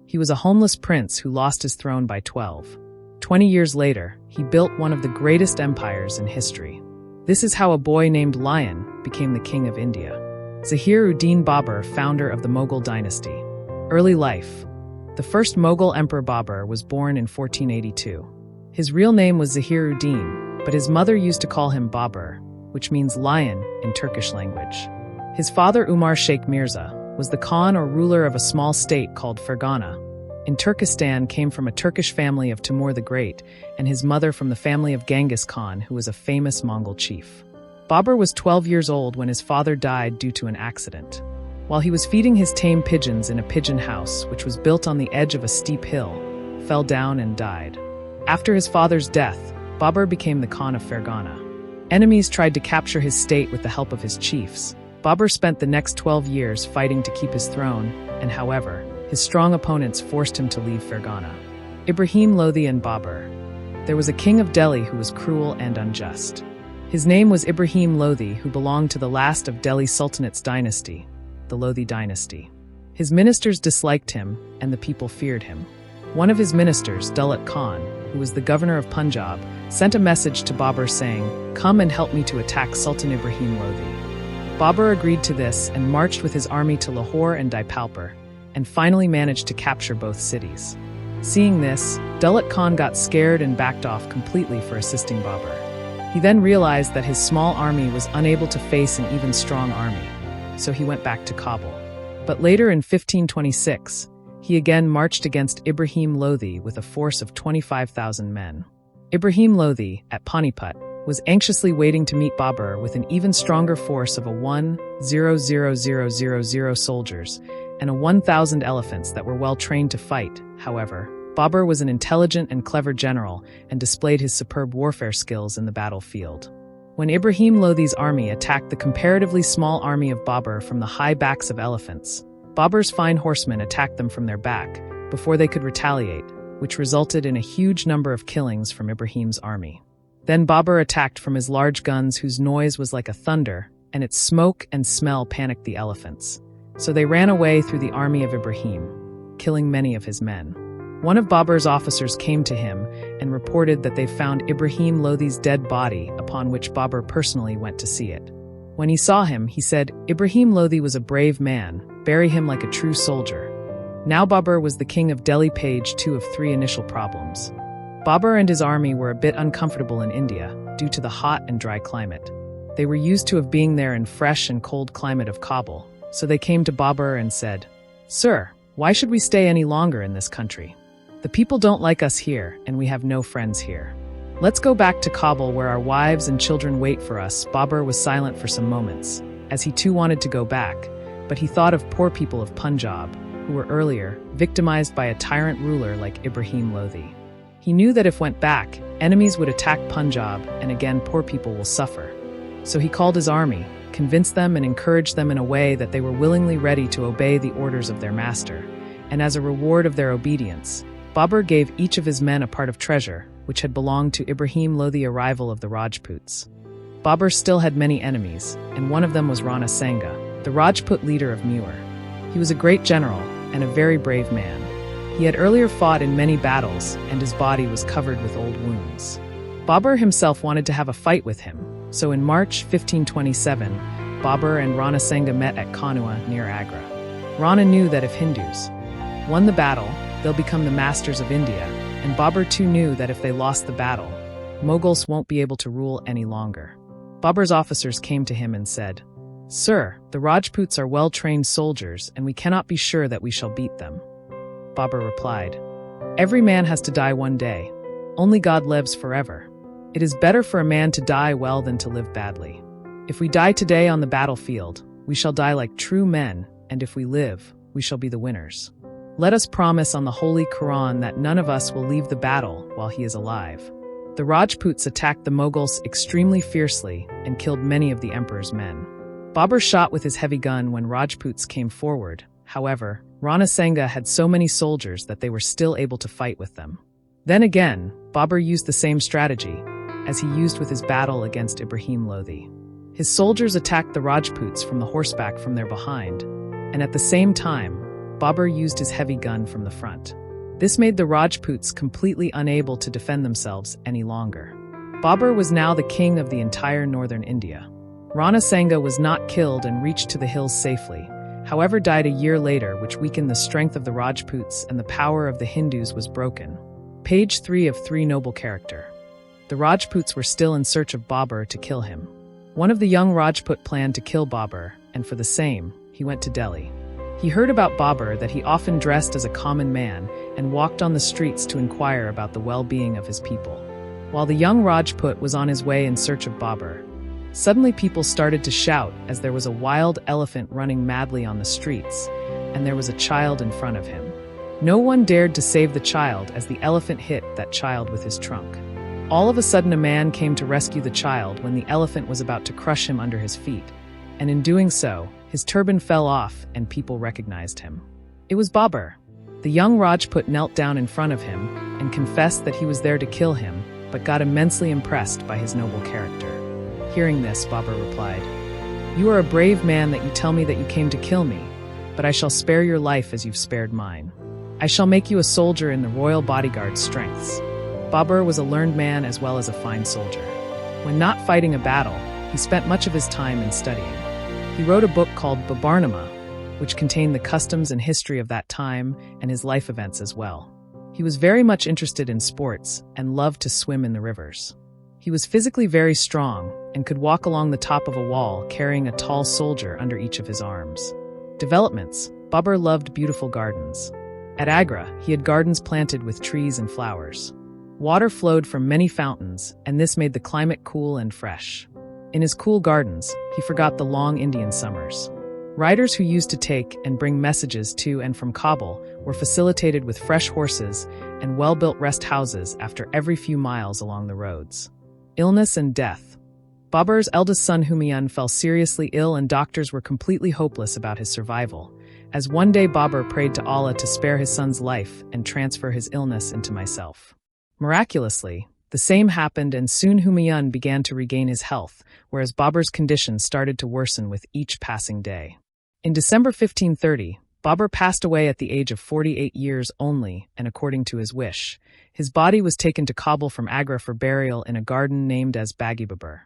He was a homeless prince who lost his throne by 12. 20 years later, he built one of the greatest empires in history. This is how a boy named Lion became the king of India. Zahir-ud-Din Babur, founder of the Mughal dynasty. Early life. The first Mughal emperor Babur was born in 1482. His real name was Zahir-ud-Din, but his mother used to call him Babur, which means lion in Turkish language. His father Umar Sheikh Mirza was the Khan or ruler of a small state called Fergana. In Turkestan came from a Turkish family of Timur the Great, and his mother from the family of Genghis Khan, who was a famous Mongol chief. Babur was 12 years old when his father died due to an accident. While he was feeding his tame pigeons in a pigeon house, which was built on the edge of a steep hill, fell down and died. After his father's death, Babur became the Khan of Fergana. Enemies tried to capture his state with the help of his chiefs. Babur spent the next 12 years fighting to keep his throne, and however, his strong opponents forced him to leave Fergana. Ibrahim Lodi and Babur. There was a king of Delhi who was cruel and unjust. His name was Ibrahim Lodi, who belonged to the last of Delhi Sultanate's dynasty, the Lodi dynasty. His ministers disliked him, and the people feared him. One of his ministers, Daulat Khan, who was the governor of Punjab, sent a message to Babur saying, "Come and help me to attack Sultan Ibrahim Lodi." Babur agreed to this and marched with his army to Lahore and Daipalpur, and finally managed to capture both cities. Seeing this, Daulat Khan got scared and backed off completely for assisting Babur. He then realized that his small army was unable to face an even strong army, so he went back to Kabul. But later in 1526, he again marched against Ibrahim Lodi with a force of 25,000 men. Ibrahim Lodi, at Panipat, was anxiously waiting to meet Babur with an even stronger force of 1,000,000 soldiers and 1,000 elephants that were well trained to fight. However, Babur was an intelligent and clever general and displayed his superb warfare skills in the battlefield. When Ibrahim Lodi's army attacked the comparatively small army of Babur from the high backs of elephants, Babur's fine horsemen attacked them from their back before they could retaliate, which resulted in a huge number of killings from Ibrahim's army. Then Babur attacked from his large guns whose noise was like a thunder, and its smoke and smell panicked the elephants. So they ran away through the army of Ibrahim, killing many of his men. One of Babur's officers came to him and reported that they found Ibrahim Lodi's dead body, upon which Babur personally went to see it. When he saw him, he said, "Ibrahim Lodi was a brave man, bury him like a true soldier." Now Babur was the king of Delhi. Page 2 of 3 initial problems. Babur and his army were a bit uncomfortable in India due to the hot and dry climate. They were used to being there in fresh and cold climate of Kabul, so they came to Babur and said, "Sir, why should we stay any longer in this country? The people don't like us here, and we have no friends here. Let's go back to Kabul where our wives and children wait for us." Babur was silent for some moments, as he too wanted to go back, but he thought of poor people of Punjab, who were earlier victimized by a tyrant ruler like Ibrahim Lodi. He knew that if went back, enemies would attack Punjab, and again poor people will suffer. So he called his army, convinced them and encouraged them in a way that they were willingly ready to obey the orders of their master, and as a reward of their obedience, Babur gave each of his men a part of treasure, which had belonged to Ibrahim Lodi. Arrival of the Rajputs. Babur still had many enemies, and one of them was Rana Sanga, the Rajput leader of Mewar. He was a great general and a very brave man. He had earlier fought in many battles, and his body was covered with old wounds. Babur himself wanted to have a fight with him, so in March 1527, Babur and Rana Sanga met at Kanua near Agra. Rana knew that if Hindus won the battle, they'll become the masters of India, and Babur too knew that if they lost the battle, Mughals won't be able to rule any longer. Babur's officers came to him and said, "Sir, the Rajputs are well-trained soldiers, and we cannot be sure that we shall beat them." Babur replied, "Every man has to die one day. Only God lives forever. It is better for a man to die well than to live badly. If we die today on the battlefield, we shall die like true men, and if we live, we shall be the winners. Let us promise on the Holy Quran that none of us will leave the battle while he is alive." The Rajputs attacked the Mughals extremely fiercely and killed many of the emperor's men. Babur shot with his heavy gun when Rajputs came forward. However, Rana Sanga had so many soldiers that they were still able to fight with them. Then again, Babur used the same strategy, as he used with his battle against Ibrahim Lodi. His soldiers attacked the Rajputs from the horseback from their behind, and at the same time, Babur used his heavy gun from the front. This made the Rajputs completely unable to defend themselves any longer. Babur was now the king of the entire northern India. Rana Sanga was not killed and reached to the hills safely, however died a year later, which weakened the strength of the Rajputs and the power of the Hindus was broken. Page 3 of 3 Noble Character. The Rajputs were still in search of Babur to kill him. One of the young Rajput planned to kill Babur, and for the same, he went to Delhi. He heard about Babur that he often dressed as a common man and walked on the streets to inquire about the well-being of his people. While the young Rajput was on his way in search of Babur, suddenly people started to shout as there was a wild elephant running madly on the streets, and there was a child in front of him. No one dared to save the child as the elephant hit that child with his trunk. All of a sudden a man came to rescue the child when the elephant was about to crush him under his feet, and in doing so, his turban fell off and people recognized him. It was Babur. The young Rajput knelt down in front of him and confessed that he was there to kill him, but got immensely impressed by his noble character. Hearing this, Babur replied, "You are a brave man that you tell me that you came to kill me, but I shall spare your life as you've spared mine. I shall make you a soldier in the royal bodyguard's strengths." Babur was a learned man as well as a fine soldier. When not fighting a battle, he spent much of his time in studying. He wrote a book called Babarnama, which contained the customs and history of that time and his life events as well. He was very much interested in sports and loved to swim in the rivers. He was physically very strong and could walk along the top of a wall carrying a tall soldier under each of his arms. Developments. Babur loved beautiful gardens. At Agra, he had gardens planted with trees and flowers. Water flowed from many fountains, and this made the climate cool and fresh. In his cool gardens, he forgot the long Indian summers. Riders who used to take and bring messages to and from Kabul were facilitated with fresh horses and well-built rest houses after every few miles along the roads. Illness and death. Babur's eldest son Humayun fell seriously ill and doctors were completely hopeless about his survival, as one day Babur prayed to Allah to spare his son's life and transfer his illness into myself. Miraculously, the same happened and soon Humayun began to regain his health, whereas Babur's condition started to worsen with each passing day. In December 1530, Babur passed away at the age of 48 years only, and according to his wish, his body was taken to Kabul from Agra for burial in a garden named as Bagi Babur.